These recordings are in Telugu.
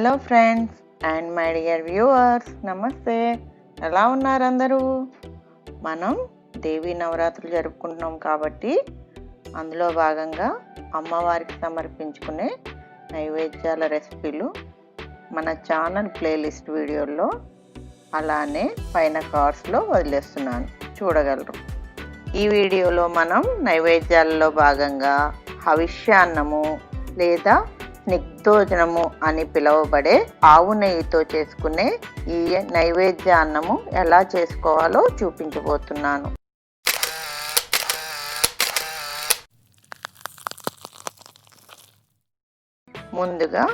Hello friends and my dear viewers, నమస్తే. ఎలా ఉన్నారు అందరూ? మనం దేవి నవరాత్రులు జరుపుకుంటున్నాం కాబట్టి అందులో భాగంగా అమ్మవారికి సమర్పించుకునే నైవేద్యాల రెసిపీలు మన ఛానల్ ప్లేలిస్ట్ వీడియోల్లో అలానే పైన కార్డ్స్లో వదిలేస్తున్నాను, చూడగలరు. ఈ వీడియోలో మనం నైవేద్యాలలో భాగంగా అవిష్యాన్నము లేదా స్నిగ్ధోజనము అని పిలువబడే ఆవు నెయ్యితో చేసుకునే ఈ నైవేద్యాన్నము ఎలా చేసుకోవాలో చూపించబోతున్నాను. ముందుగా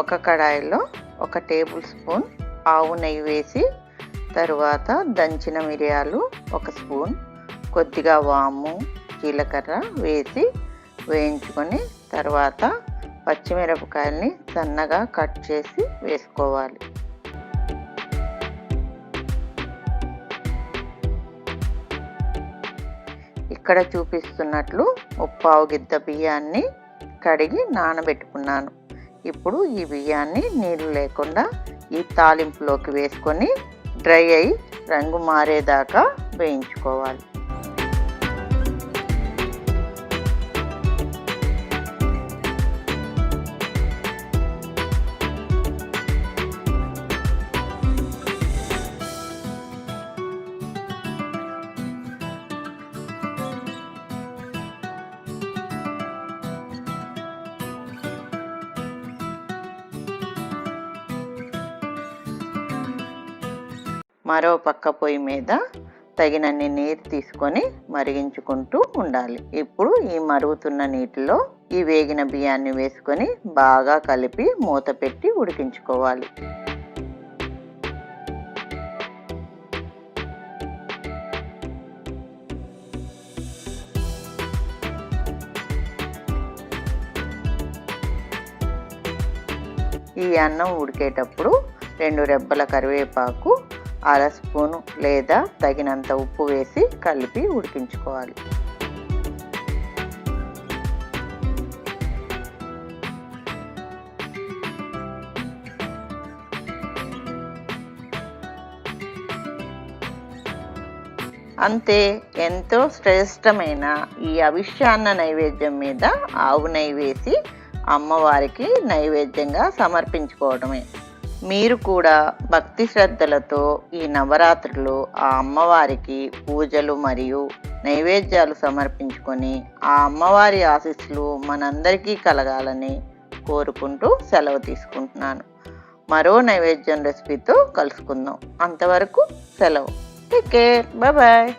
ఒక కడాయిలో 1 టేబుల్ స్పూన్ ఆవు నెయ్యి వేసి, తరువాత దంచిన మిరియాలు 1 స్పూన్, కొద్దిగా వాము, జీలకర్ర వేసి వేయించుకొని, తర్వాత పచ్చిమిరపకాయల్ని సన్నగా కట్ చేసి వేసుకోవాలి. ఇక్కడ చూపిస్తున్నట్లు 1/4 గిద్ద బియ్యాన్ని కడిగి నానబెట్టుకున్నాను. ఇప్పుడు ఈ బియ్యాన్ని నీళ్లు లేకుండా ఈ తాలింపులోకి వేసుకొని డ్రై అయి రంగు మారేదాకా వేయించుకోవాలి. మరో పక్క పొయ్యి మీద తగినన్ని నీరు తీసుకొని మరిగించుకుంటూ ఉండాలి. ఇప్పుడు ఈ మరుగుతున్న నీటిలో ఈ వేగిన బియ్యాన్ని వేసుకొని బాగా కలిపి మూత పెట్టి ఉడికించుకోవాలి. ఈ అన్నం ఉడికేటప్పుడు 2 రెబ్బల కరివేపాకు, 1/2 స్పూను లేదా తగినంత ఉప్పు వేసి కలిపి ఉడికించుకోవాలి. అంతే, ఎంతో శ్రేష్టమైన ఈ అవిష్యాన్న నైవేద్యం మీద ఆవు నెయ్యి వేసి అమ్మవారికి నైవేద్యంగా సమర్పించుకోవడమే. మీరు కూడా భక్తి శ్రద్ధలతో ఈ నవరాత్రులు ఆ అమ్మవారికి పూజలు మరియు నైవేద్యాలు సమర్పించుకొని ఆ అమ్మవారి ఆశీస్సులు మనందరికీ కలగాలని కోరుకుంటూ సెలవు తీసుకుంటున్నాను. మరో నైవేద్యం రెసిపీతో కలుసుకుందాం. అంతవరకు సెలవు. Take care. Bye bye.